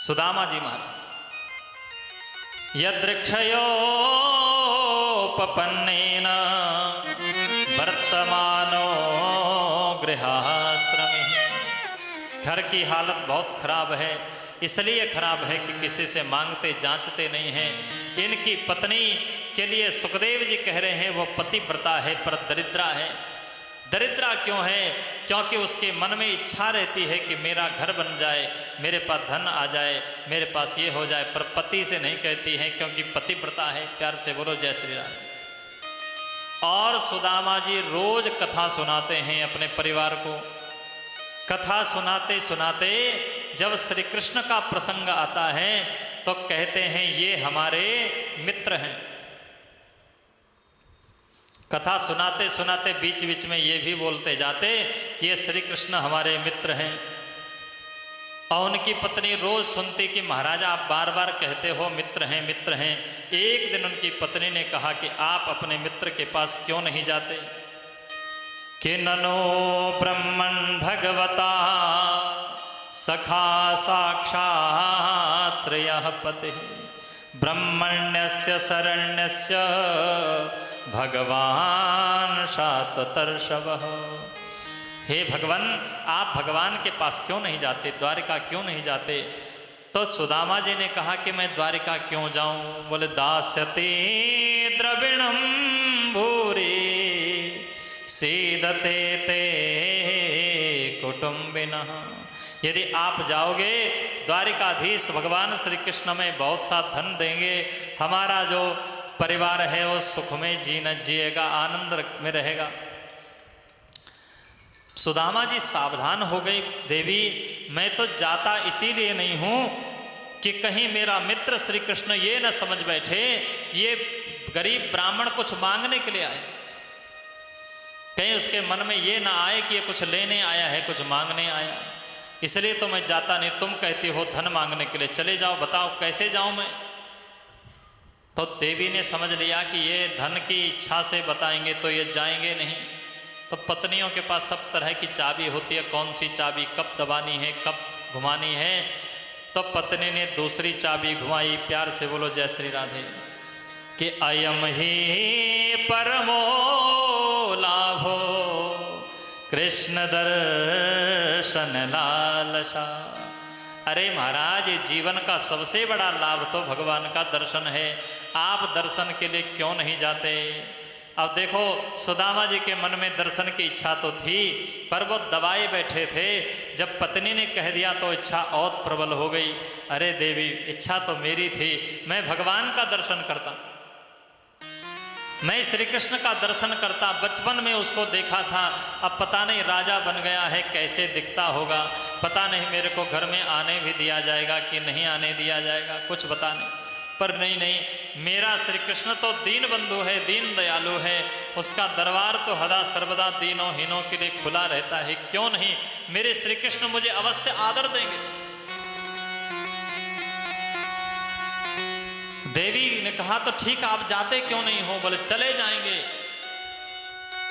सुदामा जी महाराज, यदृक्षयोपपन्नेन वर्तमानो गृहाश्रमे। घर की हालत बहुत खराब है, इसलिए खराब है कि किसी से मांगते जांचते नहीं हैं। इनकी पत्नी के लिए सुखदेव जी कह रहे हैं वो पतिव्रता है पर दरिद्रा है। दरिद्रा क्यों है? क्योंकि उसके मन में इच्छा रहती है कि मेरा घर बन जाए, मेरे पास धन आ जाए, मेरे पास ये हो जाए, पर पति से नहीं कहती है क्योंकि पतिव्रता है। प्यार से बोलो जय श्री राम। और सुदामा जी रोज कथा सुनाते हैं अपने परिवार को। कथा सुनाते सुनाते जब श्री कृष्ण का प्रसंग आता है तो कहते हैं ये हमारे मित्र हैं। कथा सुनाते सुनाते बीच बीच में ये भी बोलते जाते कि ये श्री कृष्ण हमारे मित्र हैं। और उनकी पत्नी रोज सुनती कि महाराज आप बार बार कहते हो मित्र हैं मित्र हैं। एक दिन उनकी पत्नी ने कहा कि आप अपने मित्र के पास क्यों नहीं जाते? कि ननो ब्रह्मण भगवता सखा साक्षात् श्रेयः पतिः ब्रह्मण्यस्य शरण्यस्य भगवान शाततर्षवः। हे भगवान, आप भगवान के पास क्यों नहीं जाते, द्वारिका क्यों नहीं जाते? तो सुदामा जी ने कहा कि मैं द्वारिका क्यों जाऊं? बोले दास्यते द्रविणम भूरि सीदते ते कुटुंबिनः। यदि आप जाओगे द्वारिकाधीश भगवान श्री कृष्ण में बहुत सा धन देंगे, हमारा जो परिवार है वो सुख में जिएगा, आनंद में रहेगा। सुदामा जी सावधान हो गई, देवी मैं तो जाता इसीलिए नहीं हूं कि कहीं मेरा मित्र श्री कृष्ण ये न समझ बैठे कि ये गरीब ब्राह्मण कुछ मांगने के लिए आए। कहीं उसके मन में ये ना आए कि ये कुछ लेने आया है, कुछ मांगने आया। इसलिए तो मैं जाता नहीं। तुम कहती हो धन मांगने के लिए, चले जाओ, बताओ कैसे जाऊं मैं? तो देवी ने समझ लिया कि ये धन की इच्छा से बताएंगे तो ये जाएंगे नहीं। तो पत्नियों के पास सब तरह की चाबी होती है, कौन सी चाबी कब दबानी है, कब घुमानी है। तो पत्नी ने दूसरी चाबी घुमाई। प्यार से बोलो जय श्री राधे। कि अयम ही परमो लाभो कृष्ण दर्शन लालसा। अरे महाराज, ये जीवन का सबसे बड़ा लाभ तो भगवान का दर्शन है। आप दर्शन के लिए क्यों नहीं जाते? अब देखो सुदामा जी के मन में दर्शन की इच्छा तो थी, पर वो दबाए बैठे थे। जब पत्नी ने कह दिया तो इच्छा और प्रबल हो गई। अरे देवी, इच्छा तो मेरी थी, मैं भगवान का दर्शन करता, मैं श्री कृष्ण का दर्शन करता। बचपन में उसको देखा था, अब पता नहीं राजा बन गया है कैसे दिखता होगा, पता नहीं मेरे को घर में आने भी दिया जाएगा कि नहीं आने दिया जाएगा, कुछ पता नहीं। पर नहीं, मेरा श्री कृष्ण तो दीन बंधु है, दीन दयालु है। उसका दरबार तो सदा सर्वदा दीनों हीनों के लिए खुला रहता है। क्यों नहीं, मेरे श्री कृष्ण मुझे अवश्य आदर देंगे। देवी ने कहा तो ठीक, आप जाते क्यों नहीं हो? बोले चले जाएंगे।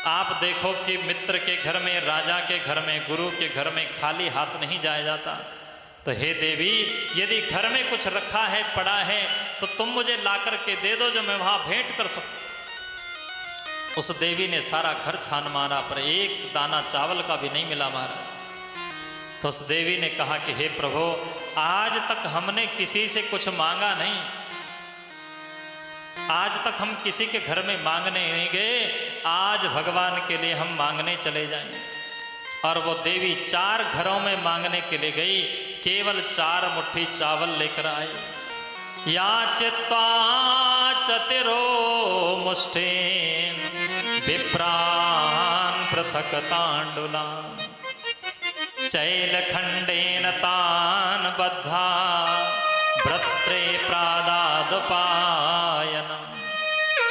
आप देखो कि मित्र के घर में, राजा के घर में, गुरु के घर में खाली हाथ नहीं जाया जाता। तो हे देवी, यदि घर में कुछ रखा है, पड़ा है, तो तुम मुझे ला करके दे दो जो मैं वहां भेंट कर सकूं। उस देवी ने सारा घर छान मारा पर एक दाना चावल का भी नहीं मिला महाराज। तो उस देवी ने कहा कि हे प्रभु, आज तक हमने किसी से कुछ मांगा नहीं, आज तक हम किसी के घर में मांगने नहीं गए, आज भगवान के लिए हम मांगने चले जाएंगे। और वो देवी 4 घरों में मांगने के लिए गई, केवल 4 मुट्ठी चावल लेकर आई। या चित्वा चतिरो मुष्ठीन विप्रान पृथक तांडुलान चैलखंडेन तान बद्धा भ्रत्रे प्रादादुपायनम।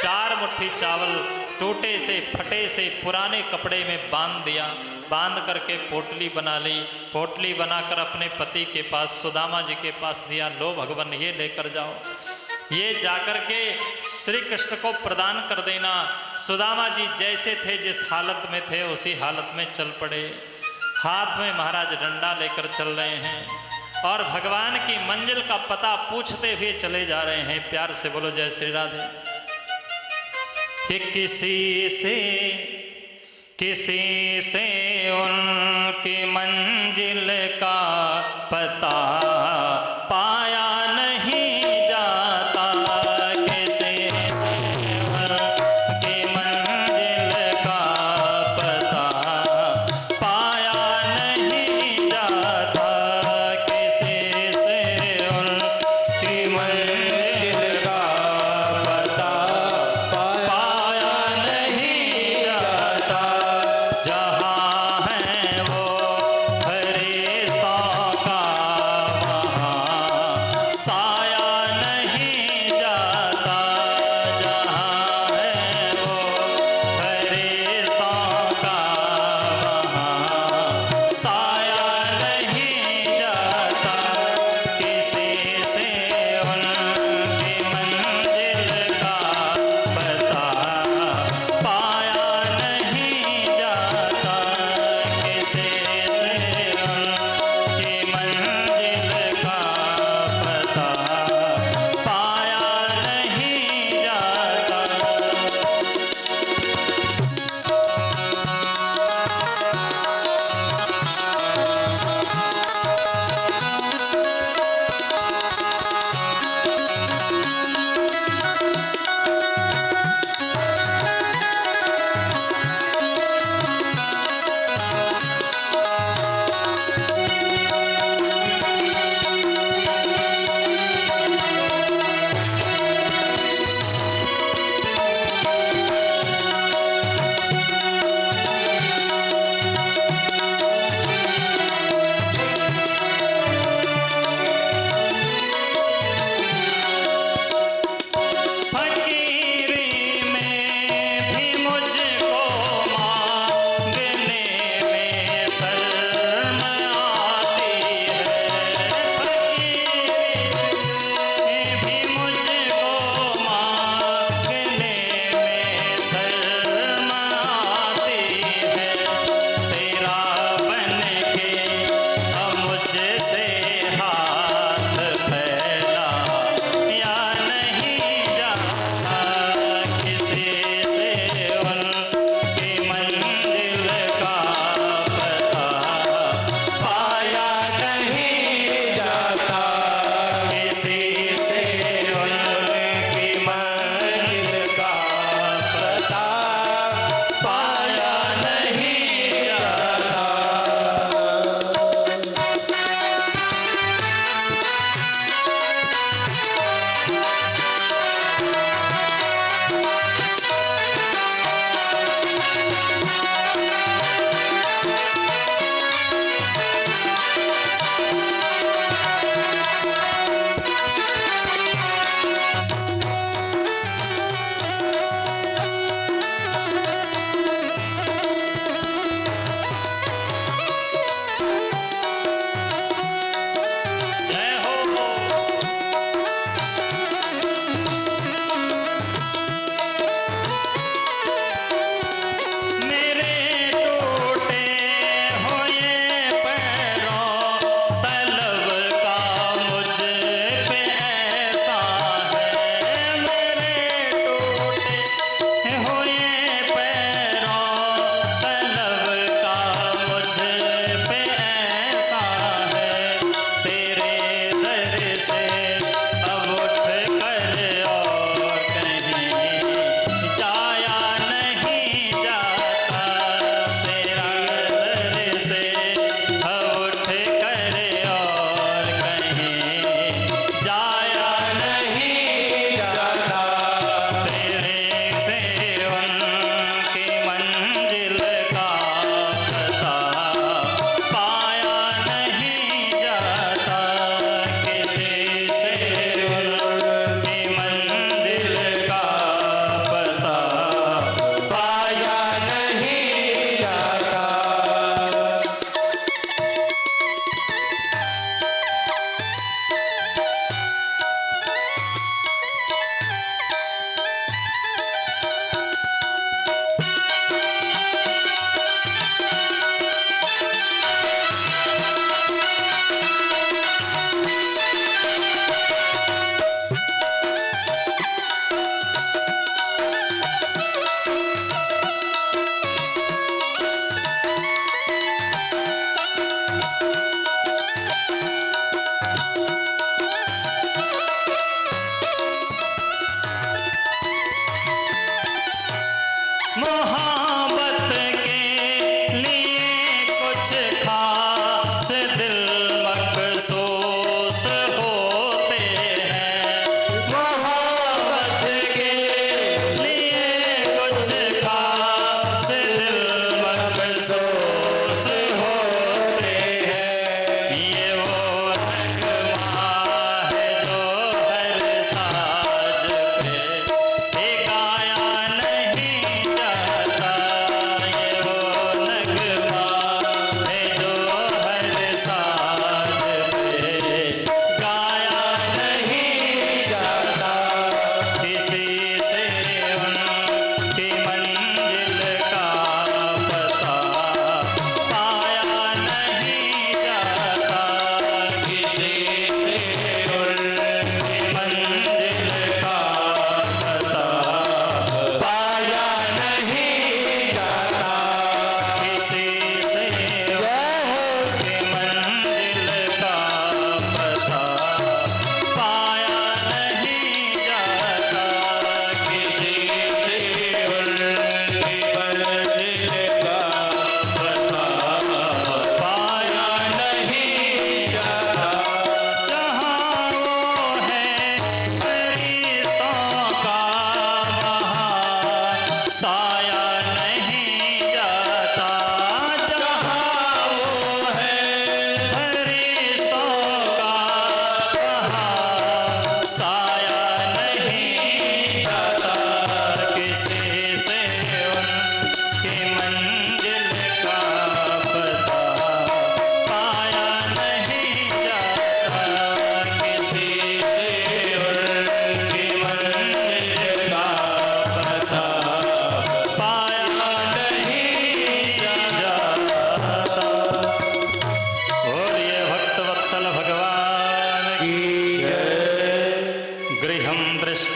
4 मुट्ठी चावल टूटे से फटे से पुराने कपड़े में बांध दिया, बांध करके पोटली बना ली। पोटली बनाकर अपने पति के पास, सुदामा जी के पास दिया। लो भगवान, ये लेकर जाओ, ये जाकर के श्री कृष्ण को प्रदान कर देना। सुदामा जी जैसे थे, जिस हालत में थे उसी हालत में चल पड़े। हाथ में महाराज डंडा लेकर चल रहे हैं। और भगवान की मंजिल का पता पूछते हुए चले जा रहे हैं। प्यार से बोलो जय श्री राधे। कि किसी से उनकी मंजिल का पता पाया नहीं जाता, किसी से उनकी मंजिल का पता पाया नहीं जाता, किसी से उनकी मंजिल का पता पाया नहीं जाता। जहाँ है वो फरिश्तों का वहाँ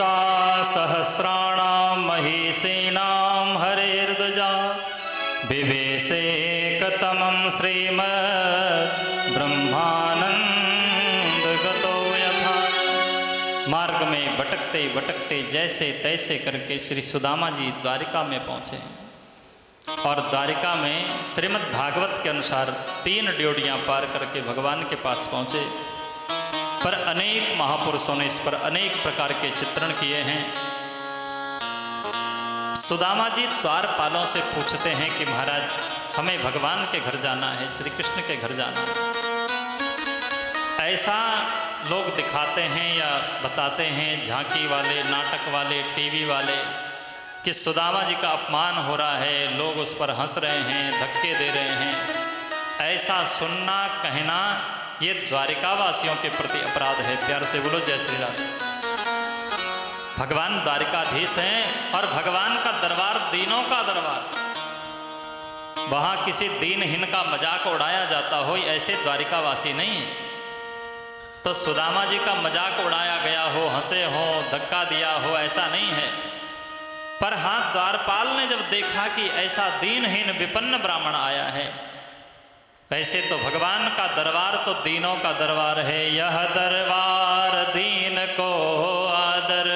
दृष्टा सहस्राणां महिषीणां हरेर्दुजा विवेशे कतमं श्रीमद् ब्रह्मानंद गतो यथा। मार्ग में भटकते भटकते जैसे तैसे करके श्री सुदामा जी द्वारिका में पहुँचे और द्वारिका में श्रीमद् भागवत के अनुसार 3 ड्योढ़ियाँ पार करके भगवान के पास पहुँचे। पर अनेक महापुरुषों ने इस पर अनेक प्रकार के चित्रण किए हैं। सुदामा जी द्वारपालों से पूछते हैं कि महाराज हमें भगवान के घर जाना है, श्री कृष्ण के घर जाना है। ऐसा लोग दिखाते हैं या बताते हैं झांकी वाले, नाटक वाले, टीवी वाले कि सुदामा जी का अपमान हो रहा है, लोग उस पर हंस रहे हैं, धक्के दे रहे हैं। ऐसा सुनना कहना ये द्वारिका वासियों के प्रति अपराध है। प्यार से बोलो जय श्री राम। भगवान द्वारिकाधीश हैं और भगवान का दरबार दीनों का दरबार। वहां किसी दीनहीन का मजाक उड़ाया जाता हो ऐसे द्वारिकावासी नहीं है। तो सुदामा जी का मजाक उड़ाया गया हो, हंसे हो, धक्का दिया हो, ऐसा नहीं है। पर हाँ, द्वारपाल ने जब देखा कि ऐसा दीनहीन विपन्न ब्राह्मण आया है, वैसे तो भगवान का दरबार तो दीनों का दरबार है। यह दरबार दीन को आदर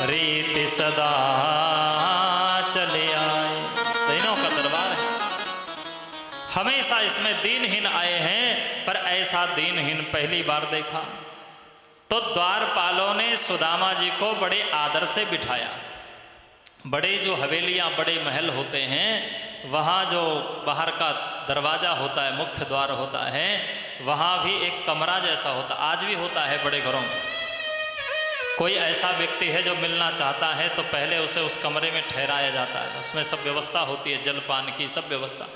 रीति सदा चले आए। दीनों का दरबार है, हमेशा इसमें दीनहीन आए हैं, पर ऐसा दीनहीन पहली बार देखा। तो द्वारपालों ने सुदामा जी को बड़े आदर से बिठाया। बड़े जो हवेलियां, बड़े महल होते हैं, वहाँ जो बाहर का दरवाज़ा होता है, मुख्य द्वार होता है, वहाँ भी एक कमरा जैसा होता, आज भी होता है बड़े घरों में। कोई ऐसा व्यक्ति है जो मिलना चाहता है तो पहले उसे उस कमरे में ठहराया जाता है, उसमें सब व्यवस्था होती है, जलपान की सब व्यवस्था।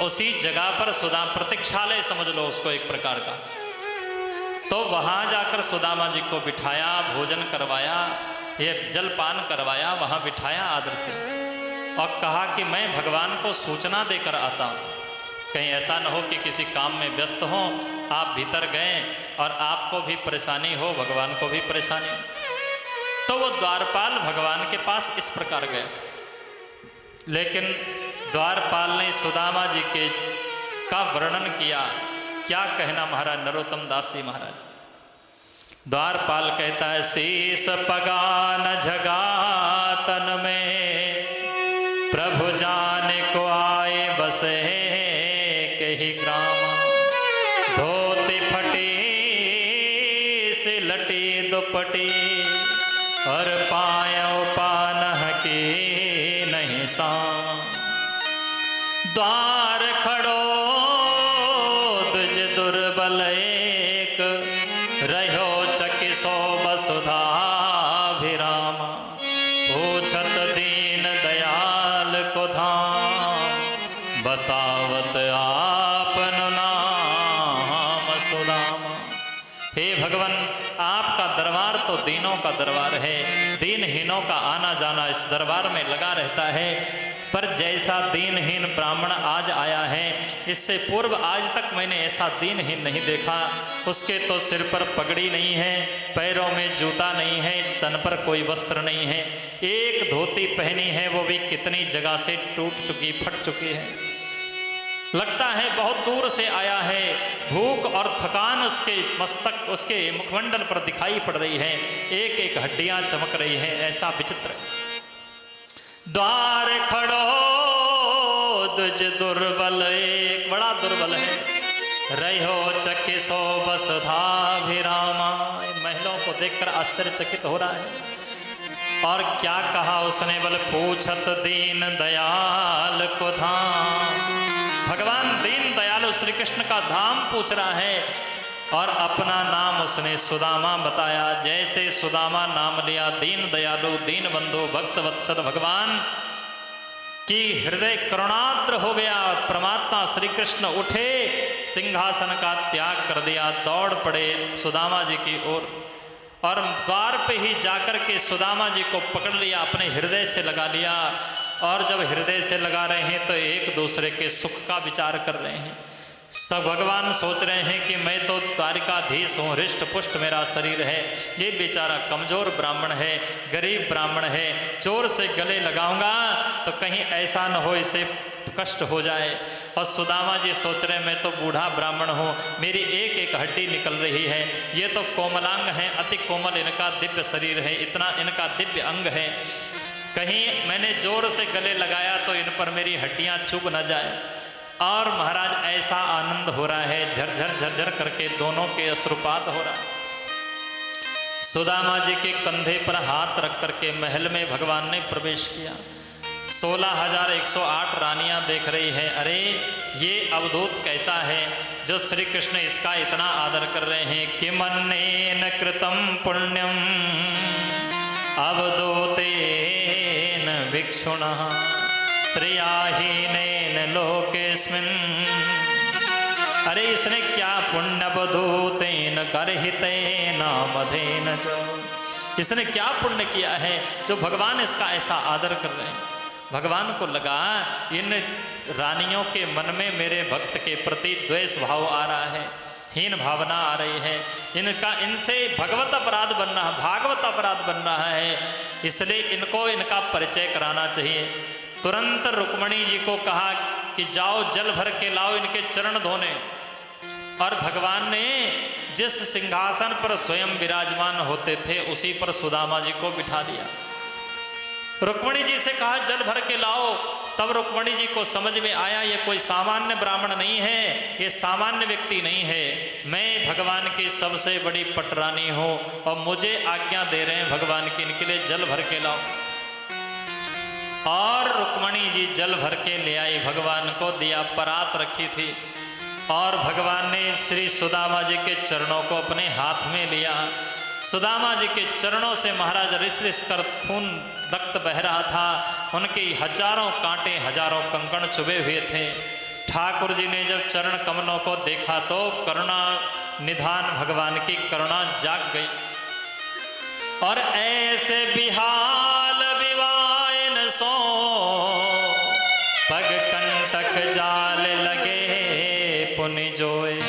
उसी जगह पर प्रतीक्षालय समझ लो उसको एक प्रकार का। तो वहाँ जाकर सुदामा जी को बिठाया, भोजन करवाया, ये जलपान करवाया, वहाँ बिठाया आदर से और कहा कि मैं भगवान को सूचना देकर आता हूँ, कहीं ऐसा न हो कि किसी काम में व्यस्त हों, आप भीतर गए और आपको भी परेशानी हो, भगवान को भी परेशानी हो। तो वो द्वारपाल भगवान के पास इस प्रकार गए, लेकिन द्वारपाल ने सुदामा जी के का वर्णन किया। क्या कहना महाराज नरोत्तम दास जी महाराज। द्वारपाल कहता है, शीस पगान झगातन में प्रभु जाने को आए बसे कही ग्राम। धोती फटी से लटी दुपटी और पायों पानह की नहीं साम। द्वार खड़ो दुज दुर्बल एक रहो चकिसो वसुधाभिराम। पूछत दीन दयाल को धाम बतावत आपन नाम सुदामा। हे भगवान, आपका दरबार तो दीनों का दरबार है, दीनहीनों का आना जाना इस दरबार में लगा रहता है। पर जैसा दीनहीन ब्राह्मण आज आया है, इससे पूर्व आज तक मैंने ऐसा दीनहीन नहीं देखा। उसके तो सिर पर पगड़ी नहीं है, पैरों में जूता नहीं है, तन पर कोई वस्त्र नहीं है, एक धोती पहनी है, वो भी कितनी जगह से टूट चुकी, फट चुकी है। लगता है बहुत दूर से आया है, भूख और थकान उसके मस्तक, उसके मुखमंडल पर दिखाई पड़ रही है, एक एक हड्डियां चमक रही है, ऐसा विचित्र। द्वार खड़ो दुज दुर्बल एक, बड़ा दुर्बल है, रहो चकिसो वसुधाभिरामा। महलों को देखकर आश्चर्यचकित हो रहा है। और क्या कहा उसने, बोले पूछत दीन दयाल को धाम। भगवान दीन दयालु श्री कृष्ण का धाम पूछ रहा है और अपना नाम उसने सुदामा बताया। जैसे सुदामा नाम लिया, दीन दयालु, दीन बंधु, भक्त वत्सल भगवान की हृदय करुणाद्र हो गया। परमात्मा श्री कृष्ण उठे, सिंहासन का त्याग कर दिया, दौड़ पड़े सुदामा जी की ओर और द्वार पे ही जाकर के सुदामा जी को पकड़ लिया, अपने हृदय से लगा लिया। और जब हृदय से लगा रहे हैं तो एक दूसरे के सुख का विचार कर रहे हैं। सब भगवान सोच रहे हैं कि मैं तो द्वारिकाधीश हूँ, हृष्ट पुष्ट मेरा शरीर है, ये बेचारा कमजोर ब्राह्मण है, गरीब ब्राह्मण है, चोर से गले लगाऊंगा तो कहीं ऐसा न हो इसे कष्ट हो जाए। और सुदामा जी सोच रहे मैं तो बूढ़ा ब्राह्मण हूँ, मेरी एक एक हड्डी निकल रही है, ये तो कोमलांग हैं, अति कोमल इनका दिव्य शरीर है, इतना इनका दिव्य अंग है, कहीं मैंने जोर से गले लगाया तो इन पर मेरी हड्डियाँ चुभ न जाए। और महाराज ऐसा आनंद हो रहा है, झरझर झरझर करके दोनों के अश्रुपात हो रहा है। सुदामा जी के कंधे पर हाथ रख करके महल में भगवान ने प्रवेश किया। 16,108 रानियां देख रही है, अरे ये अवधूत कैसा है जो श्री कृष्ण इसका इतना आदर कर रहे हैं। किमन्नेन कृतम पुण्यम अवधूतेन भिक्षुणः श्रेयाहीनेन लोकेस्मिन्। अरे इसने क्या पुण्य अवधूतेन गर्हितेन मधेन च, इसने क्या पुण्य किया है जो भगवान इसका ऐसा आदर कर रहे हैं। भगवान को लगा इन रानियों के मन में मेरे भक्त के प्रति द्वेष भाव आ रहा है, हीन भावना आ रही है, इनका इनसे भगवत अपराध बन रहा, भागवत अपराध बन रहा है, इसलिए इनको इनका परिचय कराना चाहिए। तुरंत रुक्मणी जी को कहा कि जाओ जल भर के लाओ इनके चरण धोने। और भगवान ने जिस सिंहासन पर स्वयं विराजमान होते थे उसी पर सुदामा जी को बिठा दिया। रुक्मणी जी से कहा जल भर के लाओ। तब रुक्मणी जी को समझ में आया ये कोई सामान्य ब्राह्मण नहीं है, ये सामान्य व्यक्ति नहीं है, मैं भगवान की सबसे बड़ी पटरानी हूँ और मुझे आज्ञा दे रहे हैं भगवान की, इनके लिए जल भर के लाओ। और रुक्मणी जी जल भर के ले आई, भगवान को दिया, परात रखी थी और भगवान ने श्री सुदामा जी के चरणों को अपने हाथ में लिया। सुदामा जी के चरणों से महाराज रिस रिस कर खून रक्त बह रहा था, उनके हजारों कांटे हजारों कंकण चुभे हुए थे। ठाकुर जी ने जब चरण कमलों को देखा तो करुणा निधान भगवान की करुणा जाग गई। और ऐसे बिहाल विवायन सो पग कंटक जाल लगे पुनि जोए,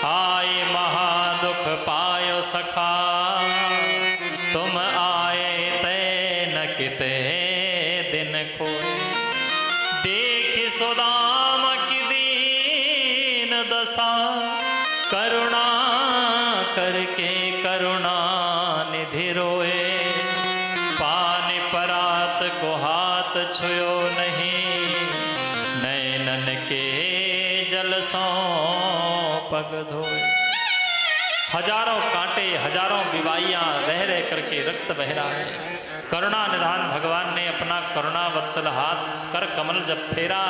आए महादुख पायो सखा तुम आए ते न किते दिन खोए। देख सुदामा की दीन दशा करुणा करके करुणा निधि रोए, पानी परात को हाथ छुयो नहीं, नैनन के जल सो पग धोए। हजारों कांटे हजारों बिवाइयां रह रह करके रक्त बह रहा है। करुणा निधान भगवान ने अपना करुणा वत्सल हाथ कर कमल जब फेरा,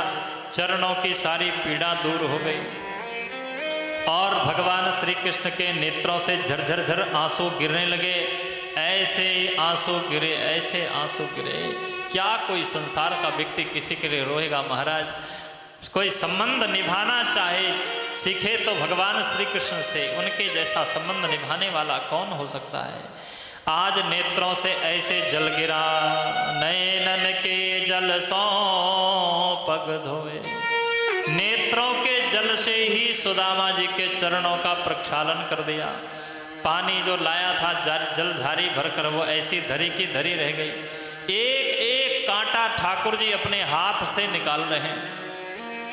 चरणों की सारी पीड़ा दूर हो गई और भगवान श्री कृष्ण के नेत्रों से झरझर झर आंसू गिरने लगे। ऐसे आंसू गिरे, ऐसे आंसू गिरे, क्या कोई संसार का व्यक्ति किसी के लिए रोएगा महाराज? कोई संबंध निभाना चाहे सीखे तो भगवान श्री कृष्ण से, उनके जैसा संबंध निभाने वाला कौन हो सकता है। आज नेत्रों से ऐसे जल गिरा, नैनन के जल सो पग धोए। नेत्रों के जल से ही सुदामा जी के चरणों का प्रक्षालन कर दिया। पानी जो लाया था जल झारी भरकर वो ऐसी धरी की धरी रह गई। एक एक कांटा ठाकुर जी अपने हाथ से निकाल रहे हैं,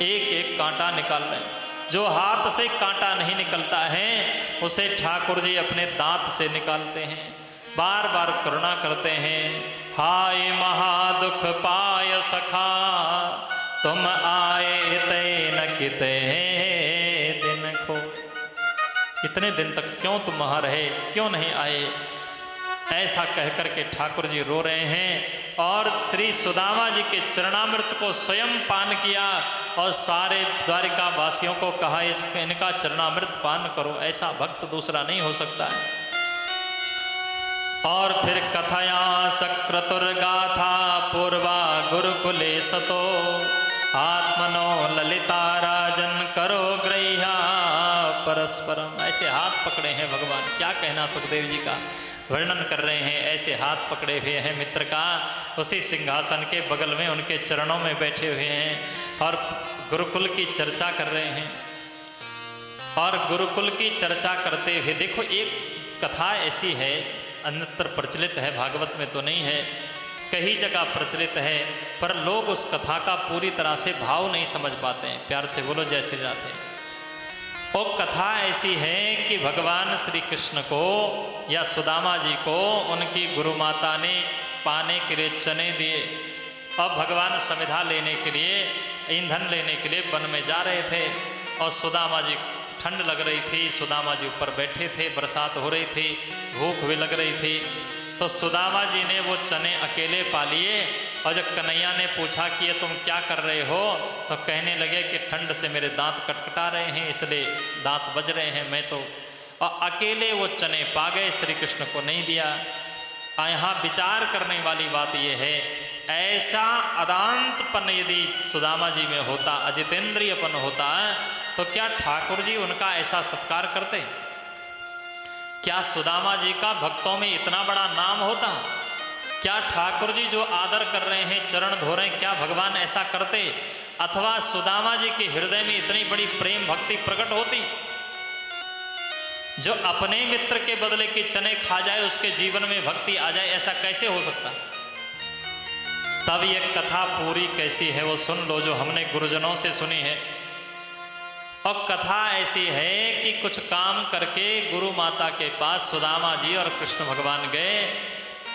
एक एक कांटा निकाल रहे हैं। जो हाथ से कांटा नहीं निकलता है उसे ठाकुर जी अपने दांत से निकालते हैं, बार बार करुणा करते हैं। हाय महादुख पाय सखा तुम आए ते न किते दिन खो। इतने दिन तक क्यों तुम वहाँ रहे, क्यों नहीं आए? ऐसा कहकर के ठाकुर जी रो रहे हैं और श्री सुदामा जी के चरणामृत को स्वयं पान किया और सारे द्वारिका वासियों को कहा इनका चरणामृत पान करो, ऐसा भक्त दूसरा नहीं हो सकता है। और फिर कथया सक्रतुर्गाथा पूर्वा गुरुकुले सतो, आत्मनो ललिता राजन करो ग्रह्या परस्परम। ऐसे हाथ पकड़े हैं भगवान, क्या कहना सुखदेव जी का वर्णन कर रहे हैं। ऐसे हाथ पकड़े हुए हैं मित्र का, उसी सिंहासन के बगल में उनके चरणों में बैठे हुए हैं और गुरुकुल की चर्चा कर रहे हैं। और गुरुकुल की चर्चा करते हुए, देखो एक कथा ऐसी है, अन्यत्र प्रचलित है, भागवत में तो नहीं है, कई जगह प्रचलित है, पर लोग उस कथा का पूरी तरह से भाव नहीं समझ पाते हैं। प्यार से बोलो जय श्री राधे। वो कथा ऐसी है कि भगवान श्री कृष्ण को या सुदामा जी को उनकी गुरु माता ने पाने के लिए चने दिए। अब भगवान समिधा लेने के लिए, ईंधन लेने के लिए वन में जा रहे थे और सुदामा जी, ठंड लग रही थी, सुदामा जी ऊपर बैठे थे, बरसात हो रही थी, भूख भी लग रही थी, तो सुदामा जी ने वो चने अकेले पा लिए। और जब कन्हैया ने पूछा कि ये तुम क्या कर रहे हो, तो कहने लगे कि ठंड से मेरे दांत कटकटा रहे हैं, इसलिए दांत बज रहे हैं, मैं तो। और अकेले वो चने पा गए, श्री कृष्ण को नहीं दिया। यहाँ विचार करने वाली बात यह है, ऐसा अदांतपन यदि सुदामा जी में होता, अजितेंद्रियपन होता, तो क्या ठाकुर जी उनका ऐसा सत्कार करते? क्या सुदामा जी का भक्तों में इतना बड़ा नाम होता? क्या ठाकुर जी जो आदर कर रहे हैं, चरण धो रहे हैं, क्या भगवान ऐसा करते? अथवा सुदामा जी के हृदय में इतनी बड़ी प्रेम भक्ति प्रकट होती? जो अपने मित्र के बदले के चने खा जाए, उसके जीवन में भक्ति आ जाए, ऐसा कैसे हो सकता? तब ये कथा पूरी कैसी है वो सुन लो, जो हमने गुरुजनों से सुनी है। और कथा ऐसी है कि कुछ काम करके गुरु माता के पास सुदामा जी और कृष्ण भगवान गए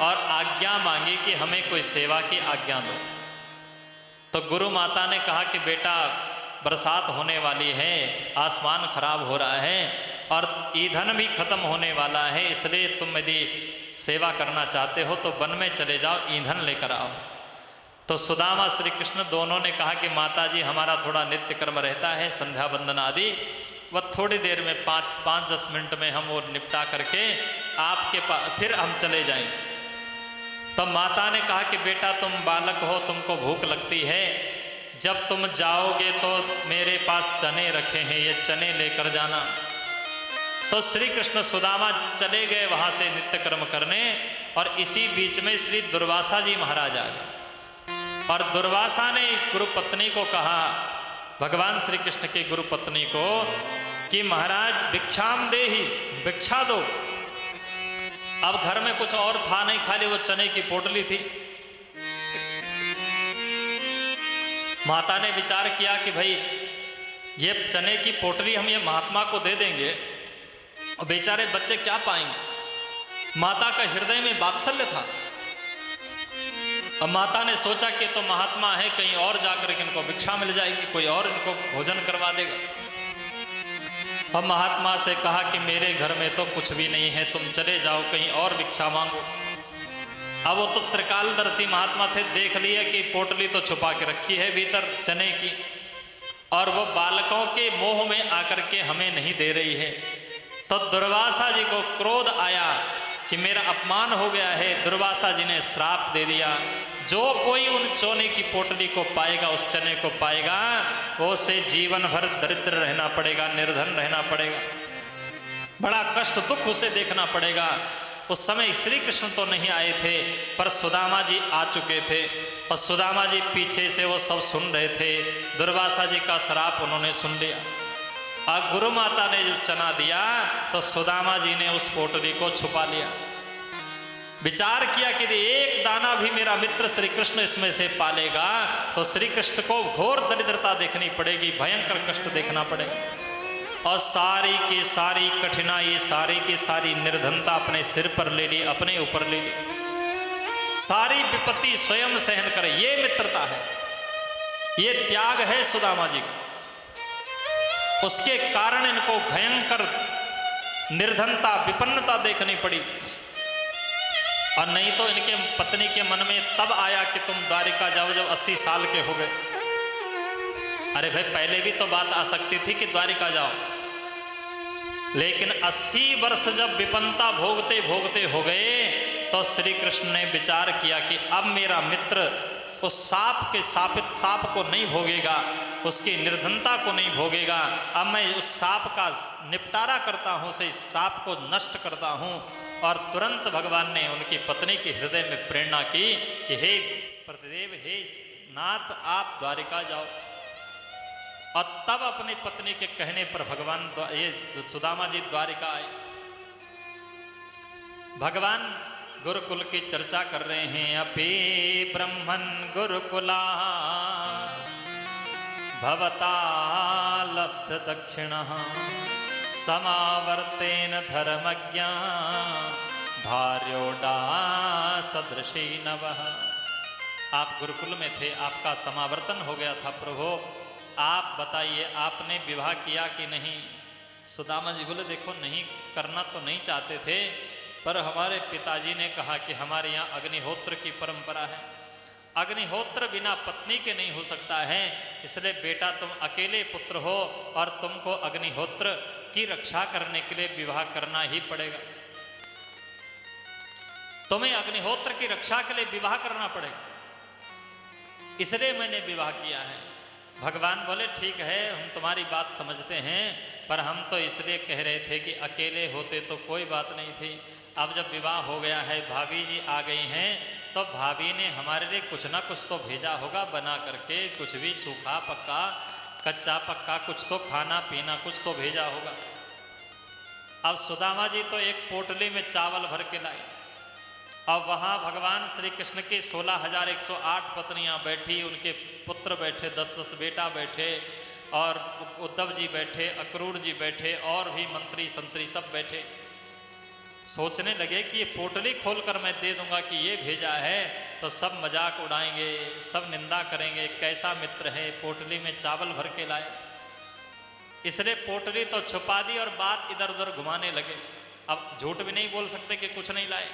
और आज्ञा मांगी कि हमें कोई सेवा की आज्ञा दो। तो गुरु माता ने कहा कि बेटा, बरसात होने वाली है, आसमान खराब हो रहा है और ईंधन भी खत्म होने वाला है, इसलिए तुम यदि सेवा करना चाहते हो तो वन में चले जाओ, ईंधन लेकर आओ। तो सुदामा श्री कृष्ण दोनों ने कहा कि माता जी, हमारा थोड़ा नित्य कर्म रहता है, संध्या वंदन आदि, वह थोड़ी देर में 5-10 मिनट में हम वो निपटा करके आपके पास फिर हम चले जाएंगे। तब माता ने कहा कि बेटा, तुम बालक हो, तुमको भूख लगती है, जब तुम जाओगे तो मेरे पास चने रखे हैं, ये चने लेकर जाना। तो श्री कृष्ण सुदामा चले गए वहाँ से नित्य कर्म करने, और इसी बीच में श्री दुर्वासा जी महाराज आ गए। और दुर्वासा ने गुरु पत्नी को कहा, भगवान श्री कृष्ण के गुरु पत्नी को, कि महाराज भिक्षाम देहि, भिक्षा दो। अब घर में कुछ और था नहीं, खाली वो चने की पोटली थी। माता ने विचार किया कि भाई ये चने की पोटली हम ये महात्मा को दे देंगे और बेचारे बच्चे क्या पाएंगे। माता का हृदय में वात्सल्य था। अब माता ने सोचा कि तो महात्मा है, कहीं और जाकर के इनको भिक्षा मिल जाएगी, कोई और इनको भोजन करवा देगा। अब महात्मा से कहा कि मेरे घर में तो कुछ भी नहीं है, तुम चले जाओ, कहीं और भिक्षा मांगो। अब वो तो त्रिकालदर्शी महात्मा थे, देख लिए कि पोटली तो छुपा के रखी है भीतर चने की, और वो बालकों के मोह में आकर के हमें नहीं दे रही है। तो दुर्वासा जी को क्रोध आया कि मेरा अपमान हो गया है। दुर्वासा जी ने श्राप दे दिया, जो कोई उन चने की पोटली को पाएगा, उस चने को पाएगा, वो उसे जीवन भर दरिद्र रहना पड़ेगा, निर्धन रहना पड़ेगा, बड़ा कष्ट दुख उसे देखना पड़ेगा। उस समय श्री कृष्ण तो नहीं आए थे, पर सुदामा जी आ चुके थे, और सुदामा जी पीछे से वो सब सुन रहे थे। दुर्वासा जी का श्राप उन्होंने सुन लिया। और गुरु माता ने जो चना दिया, तो सुदामा जी ने उस पोटली को छुपा लिया। विचार किया कि एक दाना भी मेरा मित्र श्री कृष्ण इसमें से पालेगा तो श्री कृष्ण को घोर दरिद्रता देखनी पड़ेगी, भयंकर कष्ट देखना पड़ेगा, और सारी की सारी कठिनाई, सारी की सारी निर्धनता अपने सिर पर ले ली, अपने ऊपर ले ली, सारी विपत्ति स्वयं सहन करे। ये मित्रता है, ये त्याग है सुदामा जी का। उसके कारण इनको भयंकर निर्धनता, विपन्नता देखनी पड़ी। और नहीं तो इनके पत्नी के मन में तब आया कि तुम द्वारिका जाओ जब 80 साल के हो गए। अरे भाई, पहले भी तो बात आ सकती थी कि द्वारिका जाओ, लेकिन 80 वर्ष जब विपन्नता भोगते भोगते हो गए, तो श्री कृष्ण ने विचार किया कि अब मेरा मित्र उस साप को नहीं भोगेगा, उसकी निर्धनता को नहीं भोगेगा। अब मैं उस साप का निपटारा करता हूँ, उसे इस साप को नष्ट करता हूँ। और तुरंत भगवान ने उनकी पत्नी के हृदय में प्रेरणा की कि हे प्रतिदेव, हे नाथ, आप द्वारिका जाओ। और तब अपनी पत्नी के कहने पर भगवान ये सुदामा जी द्वारिका आए। भगवान गुरुकुल की चर्चा कर रहे हैं। अपि ब्रह्मन् गुरुकुला भवता लब्ध दक्षिणः समावर्तेन धर्मज्ञा भार्योडा सदृशी नवः। आप गुरुकुल में थे, आपका समावर्तन हो गया था प्रभु, आप बताइए आपने विवाह किया कि नहीं? सुदामा जी बोले देखो नहीं करना तो नहीं चाहते थे, पर हमारे पिताजी ने कहा कि हमारे यहाँ अग्निहोत्र की परंपरा है, अग्निहोत्र बिना पत्नी के नहीं हो सकता है, इसलिए बेटा तुम अकेले पुत्र हो और तुमको अग्निहोत्र की रक्षा करने के लिए विवाह करना ही पड़ेगा, तुम्हें अग्निहोत्र की रक्षा के लिए विवाह करना पड़ेगा, इसलिए मैंने विवाह किया है। भगवान बोले ठीक है हम तुम्हारी बात समझते हैं, पर हम तो इसलिए कह रहे थे कि अकेले होते तो कोई बात नहीं थी, अब जब विवाह हो गया है भाभी जी आ गई हैं तो भाभी ने हमारे लिए कुछ ना कुछ तो भेजा होगा बना करके, कुछ भी सूखा पक्का कच्चा पक्का कुछ तो खाना पीना कुछ तो भेजा होगा। अब सुदामा जी तो एक पोटली में चावल भर के लाए। अब वहाँ भगवान श्री कृष्ण की 16,108 पत्नियाँ बैठी, उनके पुत्र बैठे, 10-10 बेटा बैठे, और उद्धव जी बैठे, अक्रूर जी बैठे, और भी मंत्री संतरी सब बैठे। सोचने लगे कि ये पोटली खोलकर मैं दे दूंगा कि ये भेजा है, तो सब मजाक उड़ाएंगे, सब निंदा करेंगे, कैसा मित्र है, पोटली में चावल भर के लाए। इसलिए पोटली तो छुपा दी और बात इधर उधर घुमाने लगे। अब झूठ भी नहीं बोल सकते कि कुछ नहीं लाए,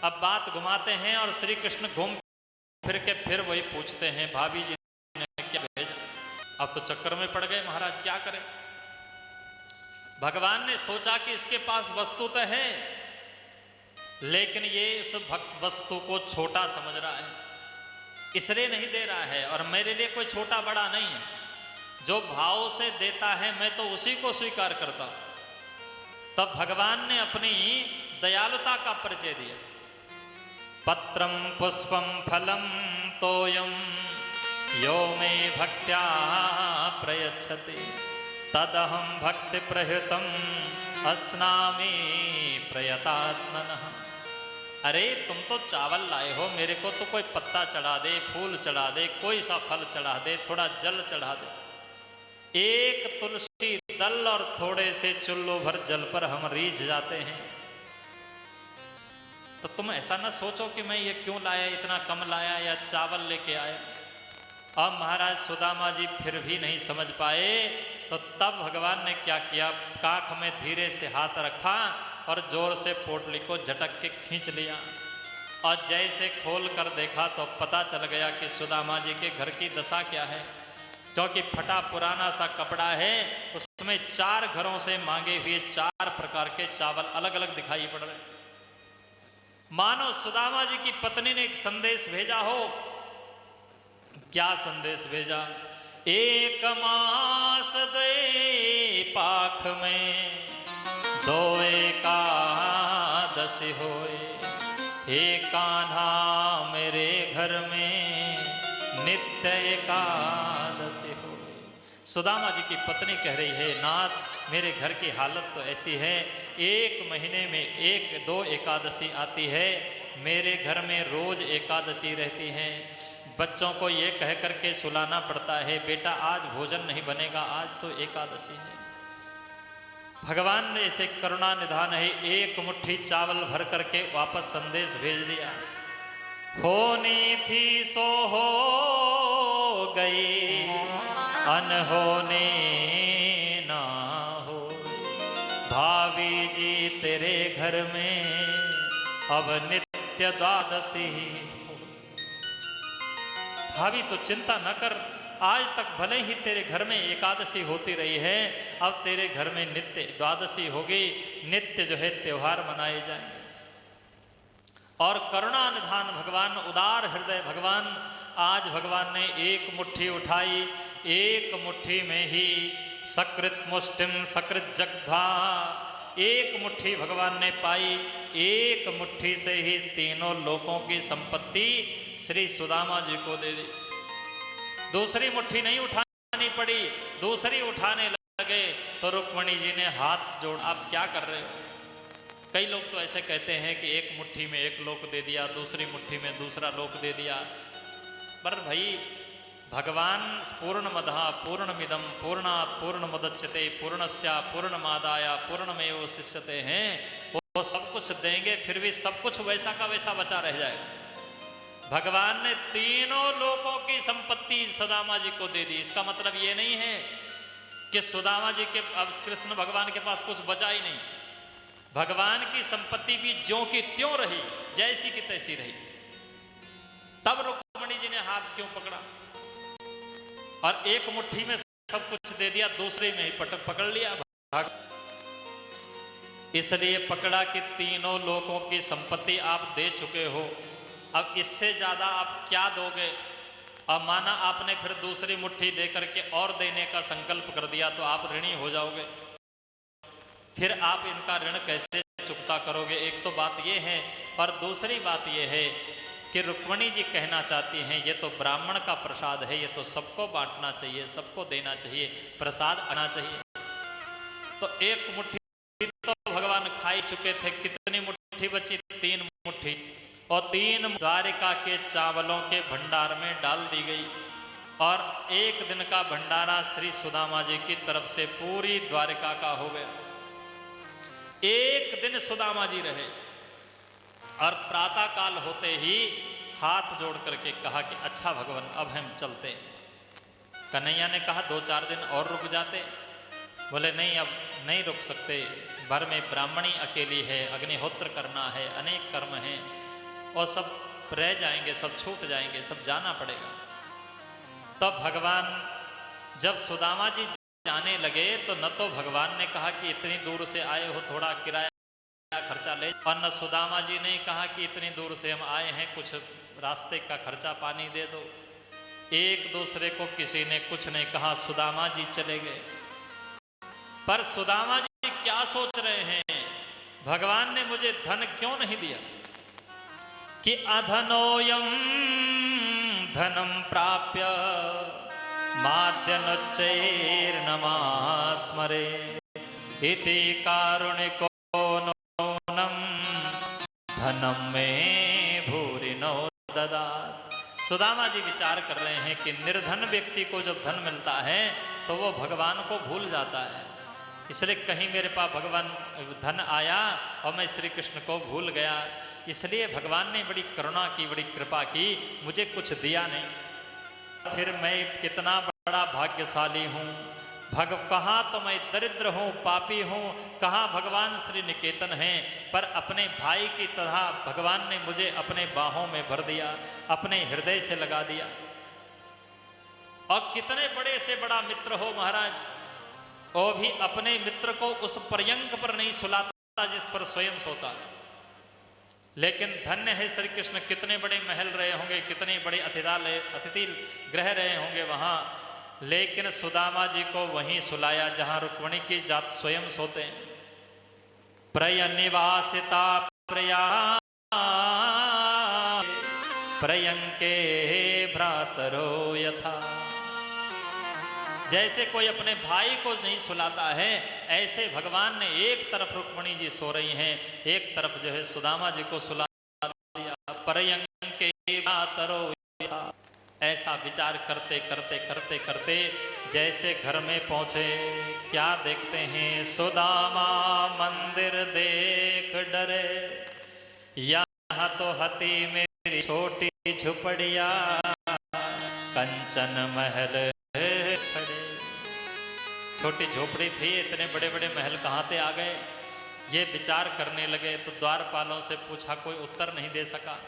अब बात घुमाते हैं और श्री कृष्ण घूम फिर के फिर वही पूछते हैं भाभी जी ने क्या भेजा। अब तो चक्कर में पड़ गए महाराज, क्या करें। भगवान ने सोचा कि इसके पास वस्तु तो है, लेकिन ये इस वस्तु को छोटा समझ रहा है, इसलिए नहीं दे रहा है, और मेरे लिए कोई छोटा बड़ा नहीं है, जो भाव से देता है मैं तो उसी को स्वीकार करता हूं। तब भगवान ने अपनी दयालुता का परिचय दिया। पत्रम पुष्पम फलम तोयम यो मे भक्त्या प्रयच्छति तदहम भक्ति प्रहृतम अस्नामि प्रयतात्मनः। अरे तुम तो चावल लाए हो, मेरे को तो कोई पत्ता चढ़ा दे, फूल चढ़ा दे, कोई सा फल चढ़ा दे, थोड़ा जल चढ़ा दे, एक तुलसी दल और थोड़े से चुल्लू भर जल पर हम रीझ जाते हैं। तो तुम ऐसा ना सोचो कि मैं ये क्यों लाया, इतना कम लाया या चावल लेके आया। अब महाराज सुदामा जी फिर भी नहीं समझ पाए, तो तब भगवान ने क्या किया, काख में धीरे से हाथ रखा और जोर से पोटली को झटक के खींच लिया, और जैसे खोल कर देखा तो पता चल गया कि सुदामा जी के घर की दशा क्या है। क्योंकि फटा पुराना सा कपड़ा है, उसमें 4 घरों से मांगे हुए 4 प्रकार के चावल अलग अलग दिखाई पड़ रहे, मानो सुदामा जी की पत्नी ने एक संदेश भेजा हो। क्या संदेश भेजा, एक मास दे पाख में 2 एकादशी होए, हे कान्हा मेरे घर में नित्य एकादशी होए। सुदामा जी की पत्नी कह रही है, नाथ मेरे घर की हालत तो ऐसी है, 1 महीने में 1-2 एकादशी आती है, मेरे घर में रोज एकादशी रहती है, बच्चों को ये कह करके सुलाना पड़ता है, बेटा आज भोजन नहीं बनेगा, आज तो एकादशी है। भगवान ने इसे करुणा निधान है, 1 मुट्ठी चावल भर करके वापस संदेश भेज दिया। होनी थी सो हो गई, अनहोनी ना हो, भाभी जी तेरे घर में अब नित्य द्वादशी। भाभी तो चिंता न कर, आज तक भले ही तेरे घर में एकादशी होती रही है, अब तेरे घर में नित्य द्वादशी होगी, नित्य जो है त्योहार मनाए जाएंगे। और करुणा निधान भगवान, उदार हृदय भगवान, आज भगवान ने 1 मुट्ठी उठाई, 1 मुट्ठी में ही सकृत मुष्टिम सकृत जग्धा, 1 मुट्ठी भगवान ने पाई, 1 मुट्ठी से ही तीनों लोकों की संपत्ति श्री सुदामा जी को दे दी। दूसरी मुट्ठी नहीं उठानी पड़ी, दूसरी उठाने लगे तो रुक्मणी जी ने हाथ जोड़, आप क्या कर रहे हो? कई लोग तो ऐसे कहते हैं कि एक मुट्ठी में एक लोक दे दिया, दूसरी मुट्ठी में दूसरा लोक दे दिया। पर भाई भगवान पूर्णमदः पूर्णमिदं पूर्णात् पूर्णमुदच्यते पूर्णस्य पूर्णमादाय पूर्णमेवावशिष्यते हैं। वो सब कुछ देंगे, फिर भी सब कुछ वैसा का वैसा बचा रह जाएगा। भगवान ने तीनों लोकों की संपत्ति सुदामा जी को दे दी। इसका मतलब ये नहीं है कि सुदामा जी के, अब कृष्ण भगवान के पास कुछ बचा ही नहीं। भगवान की संपत्ति भी ज्यों की त्यों रही, जैसी की तैसी रही। तब रुक्मणी जी ने हाथ क्यों पकड़ा और एक मुट्ठी में सब कुछ दे दिया, दूसरे में ही पकड़ लिया। इसलिए पकड़ा कि तीनों लोकों की संपत्ति आप दे चुके हो, अब इससे ज्यादा आप क्या दोगे? अब माना आपने फिर दूसरी मुट्ठी देकर के और देने का संकल्प कर दिया तो आप ऋणी हो जाओगे, फिर आप इनका ऋण कैसे चुकता करोगे? एक तो बात ये है, और दूसरी बात ये है कि रुक्मणी जी कहना चाहती हैं ये तो ब्राह्मण का प्रसाद है, ये तो सबको बांटना चाहिए, सबको देना चाहिए, प्रसाद आना चाहिए। तो एक मुट्ठी तो भगवान खा ही चुके थे, कितनी मुट्ठी बची? 3 मुट्ठी, और 3 द्वारिका के चावलों के भंडार में डाल दी गई। और एक दिन का भंडारा श्री सुदामा जी की तरफ से पूरी द्वारिका का हो गया। एक दिन सुदामा जी रहे और प्रातः काल होते ही हाथ जोड़ करके कहा कि अच्छा भगवान अब हम चलते। कन्हैया ने कहा 2-4 दिन और रुक जाते। बोले नहीं, अब नहीं रुक सकते, भर में ब्राह्मणी अकेली है, अग्निहोत्र करना है, अनेक कर्म हैं और सब रह जाएंगे, सब छूट जाएंगे, सब जाना पड़ेगा। तब भगवान जब सुदामा जी जाने लगे तो न तो भगवान ने कहा कि इतनी दूर से आए हो, थोड़ा किराया खर्चा ले, और न सुदामा जी ने कहा कि इतनी दूर से हम आए हैं, कुछ रास्ते का खर्चा पानी दे दो। एक दूसरे को किसी ने कुछ नहीं कहा, सुदामा जी चले गए। पर सुदामा जी क्या सोच रहे हैं? भगवान ने मुझे धन क्यों नहीं दिया? कि अधनोयम धनम प्राप्य माद्यनुच्चैर्नमास्मरे इति कारुणिको नूनं धनम में भूरिनो ददात। सुदामा जी विचार कर रहे हैं कि निर्धन व्यक्ति को जब धन मिलता है तो वो भगवान को भूल जाता है। इसलिए कहीं मेरे पास भगवान धन आया और मैं श्री कृष्ण को भूल गया, इसलिए भगवान ने बड़ी करुणा की, बड़ी कृपा की, मुझे कुछ दिया नहीं। फिर मैं कितना बड़ा भाग्यशाली हूँ। कहाँ तो मैं दरिद्र हूँ, पापी हूँ, कहाँ भगवान श्री निकेतन हैं, पर अपने भाई की तरह भगवान ने मुझे अपने बाहों में भर दिया, अपने हृदय से लगा दिया। और कितने बड़े से बड़ा मित्र हो महाराज, वो भी अपने मित्र को उस पर्यंक पर नहीं सुलाता जिस पर स्वयं सोता। लेकिन धन्य है श्री कृष्ण, कितने बड़े महल रहे होंगे, कितने बड़े अतिथि गृह रहे होंगे वहां, लेकिन सुदामा जी को वहीं सुलाया जहां रुक्मिणी की जात स्वयं सोते हैं। प्रयनिवासिता प्रया प्रयंके भ्रातरो यथा। जैसे कोई अपने भाई को नहीं सुलाता है, ऐसे भगवान ने एक तरफ रुक्मिणी जी सो रही हैं, एक तरफ जो है सुदामा जी को सुला दिया। परयंके भ्रातरो यथा। ऐसा विचार करते करते करते करते जैसे घर में पहुंचे, क्या देखते हैं? सुदामा मंदिर देख डरे, यहाँ तो हती मेरी छोटी झुपड़िया, कंचन महल खड़े। छोटी झोपड़ी थी, इतने बड़े बड़े महल कहाँ से आ गए? ये विचार करने लगे तो द्वारपालों से पूछा, कोई उत्तर नहीं दे सका।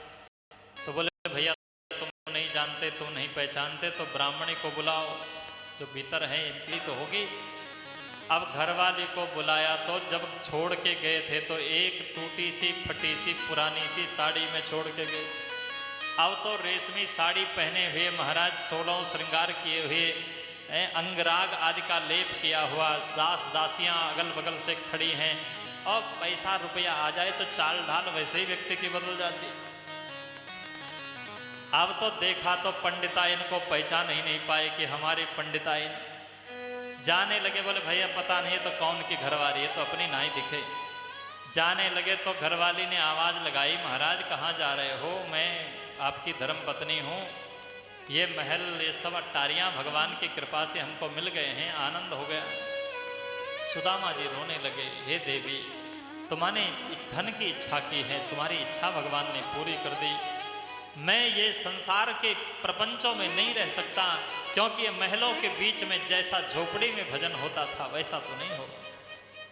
तो बोले भैया तुम नहीं जानते, तुम नहीं पहचानते तो ब्राह्मणी को बुलाओ, जो भीतर है इनकी तो होगी। अब घरवाली को बुलाया तो जब छोड़ के गए थे तो एक टूटी सी फटी सी पुरानी सी साड़ी में छोड़ के गए। अब तो रेशमी साड़ी पहने हुए महाराज, 16 श्रृंगार किए हुए, अंगराग आदि का लेप किया हुआ, दास दासियां अगल बगल से खड़ी हैं, और पैसा रुपया आ जाए तो चाल ढाल वैसे ही व्यक्ति की बदल जाती। अब तो देखा तो पंडिताइन को पहचान ही नहीं पाए कि हमारी पंडिताइन। जाने लगे, बोले भैया पता नहीं है तो कौन की घरवाली है, तो अपनी ना ही दिखे। जाने लगे तो घरवाली ने आवाज़ लगाई, महाराज कहाँ जा रहे हो, मैं आपकी धर्म पत्नी हूँ, ये महल ये सब अट्टारियाँ भगवान की कृपा से हमको मिल गए हैं, आनंद हो गया। सुदामा जी रोने लगे, हे देवी तुम्हारे धन की इच्छा की है, तुम्हारी इच्छा भगवान ने पूरी कर दी। मैं ये संसार के प्रपंचों में नहीं रह सकता, क्योंकि ये महलों के बीच में जैसा झोपड़ी में भजन होता था वैसा तो नहीं होगा,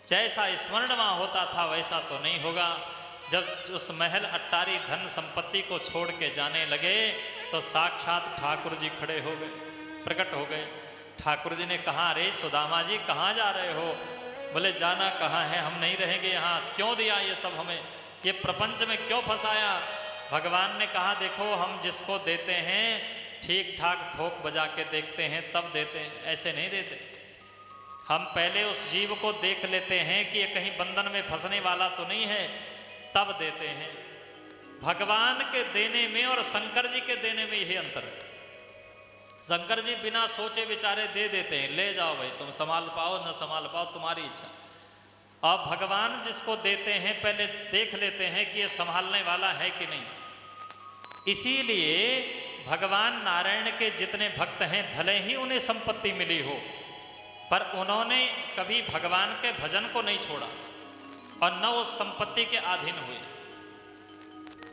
जैसा स्मरण वहाँ होता था वैसा तो नहीं होगा। जब उस महल अट्टारी धन संपत्ति को छोड़ के जाने लगे तो साक्षात ठाकुर जी खड़े हो गए, प्रकट हो गए। ठाकुर जी ने कहा, अरे सुदामा जी कहाँ जा रहे हो? बोले जाना कहाँ है, हम नहीं रहेंगे यहाँ, क्यों दिया ये सब हमें, ये प्रपंच में क्यों फंसाया? भगवान ने कहा, देखो हम जिसको देते हैं ठीक ठाक ठोक बजा के देखते हैं तब देते हैं, ऐसे नहीं देते। हम पहले उस जीव को देख लेते हैं कि ये कहीं बंधन में फंसने वाला तो नहीं है, तब देते हैं। भगवान के देने में और शंकर जी के देने में यही अंतर है। शंकर जी बिना सोचे विचारे दे देते हैं, ले जाओ भाई, तुम संभाल पाओ न संभाल पाओ तुम्हारी इच्छा। अब भगवान जिसको देते हैं पहले देख लेते हैं कि ये संभालने वाला है कि नहीं। इसीलिए भगवान नारायण के जितने भक्त हैं, भले ही उन्हें संपत्ति मिली हो, पर उन्होंने कभी भगवान के भजन को नहीं छोड़ा और न उस संपत्ति के अधीन हुए।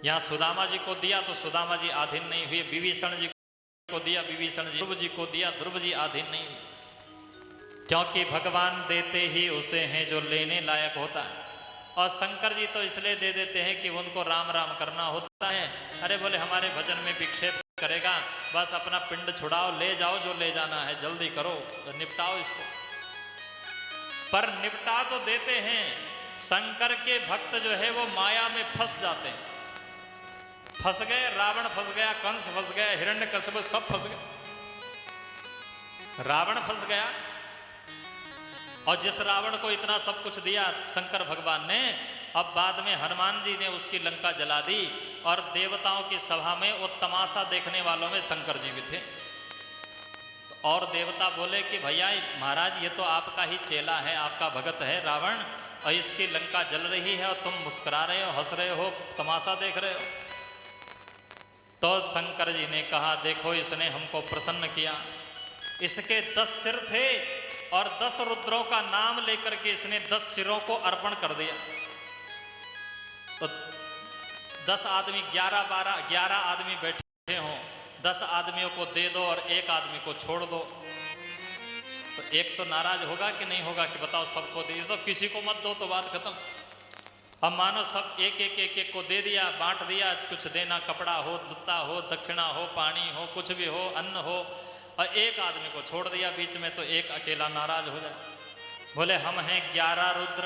यहाँ सुदामा जी को दिया तो सुदामा जी अधीन नहीं हुए, विभीषण जी को दिया विभीषण जी, ध्रुव जी को दिया ध्रुव जी अधीन नहीं हुए, क्योंकि भगवान देते ही उसे हैं जो लेने लायक होता है। और शंकर जी तो इसलिए दे देते हैं कि उनको राम राम करना होता है। अरे बोले हमारे भजन में विक्षेप करेगा, बस अपना पिंड छुड़ाओ, ले जाओ जो ले जाना है, जल्दी करो, निपटाओ इसको। पर निपटा तो देते हैं, शंकर के भक्त जो है वो माया में फंस जाते हैं। फंस गए, रावण फंस गया, कंस फंस गया, हिरण्यकश्यप सब फंस गए। रावण फंस गया, और जिस रावण को इतना सब कुछ दिया शंकर भगवान ने, अब बाद में हनुमान जी ने उसकी लंका जला दी, और देवताओं की सभा में वो तमाशा देखने वालों में शंकर जी भी थे। तो और देवता बोले कि भैया महाराज ये तो आपका ही चेला है, आपका भगत है रावण, और इसकी लंका जल रही है और तुम मुस्कुरा रहे हो, हंस रहे हो, तमाशा देख रहे हो। तो शंकर जी ने कहा, देखो इसने हमको प्रसन्न किया, इसके 10 सिर थे और 10 रुद्रों का नाम लेकर के इसने 10 सिरों को अर्पण कर दिया। तो 10 आदमी 11 आदमी बैठे हों, 10 आदमियों को दे दो और एक आदमी को छोड़ दो, तो एक तो नाराज होगा कि नहीं होगा कि बताओ सबको दे दो, किसी को मत दो तो बात खत्म। अब मानो सब एक को दे दिया, बांट दिया, कुछ देना, कपड़ा हो, जूता हो, दक्षिणा हो, पानी हो, कुछ भी हो, अन्न हो, और एक आदमी को छोड़ दिया बीच में, तो एक अकेला नाराज हो जाए। बोले हम हैं 11 रुद्र,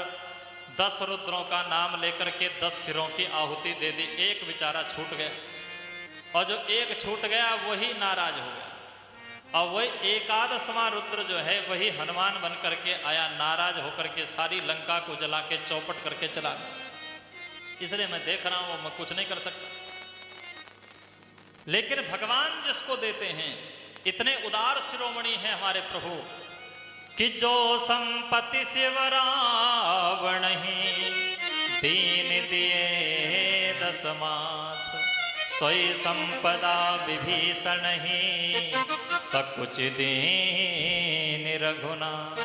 10 रुद्रों का नाम लेकर के 10 सिरों की आहुति दे दी, एक बेचारा छूट गया, और जो एक छूट गया वही नाराज हो गया, और वही 11वां रुद्र जो है वही हनुमान बन करके आया, नाराज होकर के सारी लंका को जला के चौपट करके चला गया। इसलिए मैं देख रहा हूं, मैं कुछ नहीं कर सकता। लेकिन भगवान जिसको देते हैं, इतने उदार शिरोमणि हैं हमारे प्रभु कि जो संपत्ति शिव रावण ही दीन दिए 10 माथ, सोई संपदा विभीषण ही सकुच दीन रघुनाथ।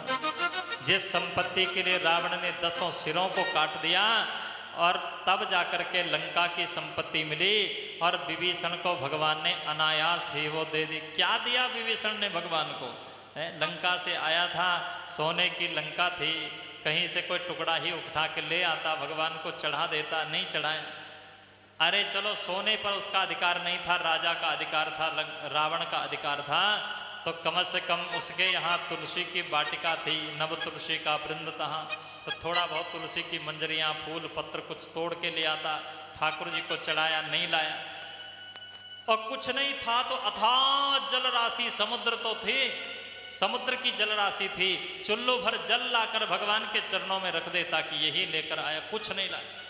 जिस संपत्ति के लिए रावण ने 10 सिरों को काट दिया और तब जाकर के लंका की संपत्ति मिली, और विभीषण को भगवान ने अनायास ही वो दे दी। क्या दिया विभीषण ने भगवान को? लंका से आया था, सोने की लंका थी, कहीं से कोई टुकड़ा ही उठा के ले आता, भगवान को चढ़ा देता, नहीं चढ़ाए। अरे चलो सोने पर उसका अधिकार नहीं था, राजा का अधिकार था, रावण का अधिकार था, तो कम से कम उसके यहाँ तुलसी की वाटिका थी, नव तुलसी का वृंद था, तो थोड़ा बहुत तुलसी की मंजरियाँ, फूल पत्र कुछ तोड़ के ले आता, ठाकुर जी को चढ़ाया, नहीं लाया। और कुछ नहीं था तो अथाह जल राशि, समुद्र तो थे, समुद्र की जल राशि थी, चुल्लू भर जल लाकर भगवान के चरणों में रख देता कि यही लेकर आया, कुछ नहीं लाया।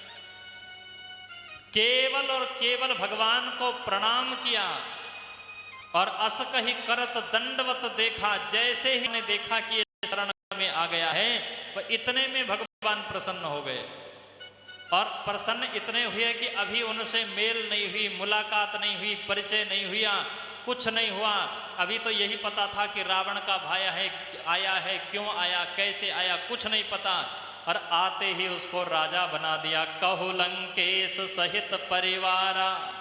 केवल और केवल भगवान को प्रणाम किया और अस कही करत दंडवत देखा। जैसे ही ने देखा कि ये शरण में आ गया है, वह इतने में भगवान प्रसन्न हो गए। और प्रसन्न इतने हुए कि अभी उनसे मेल नहीं हुई, मुलाकात नहीं हुई, परिचय नहीं हुआ, कुछ नहीं हुआ। अभी तो यही पता था कि रावण का भाया है, आया है, क्यों आया, कैसे आया, कुछ नहीं पता। और आते ही उसको राजा बना दिया। कहु लंकेश सहित परिवारा,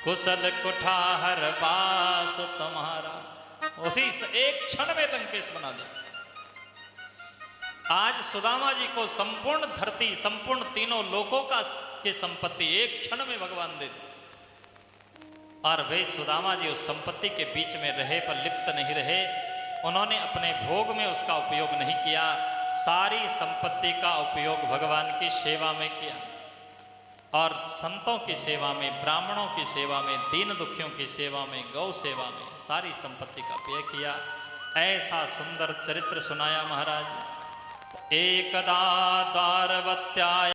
कुशल कुठार बास तुम्हारा। उसी एक क्षण में लंकेश बना दिया। आज सुदामा जी को संपूर्ण धरती, संपूर्ण तीनों लोकों का की संपत्ति एक क्षण में भगवान दे दी। और वे सुदामा जी उस संपत्ति के बीच में रहे, पर लिप्त नहीं रहे। उन्होंने अपने भोग में उसका उपयोग नहीं किया, सारी संपत्ति का उपयोग भगवान की सेवा में किया। और संतों की सेवा में, ब्राह्मणों की सेवा में, दीन दुखियों की सेवा में, गौ सेवा में सारी संपत्ति का व्यय किया। ऐसा सुंदर चरित्र सुनाया महाराज। एकदा द्वारवत्याय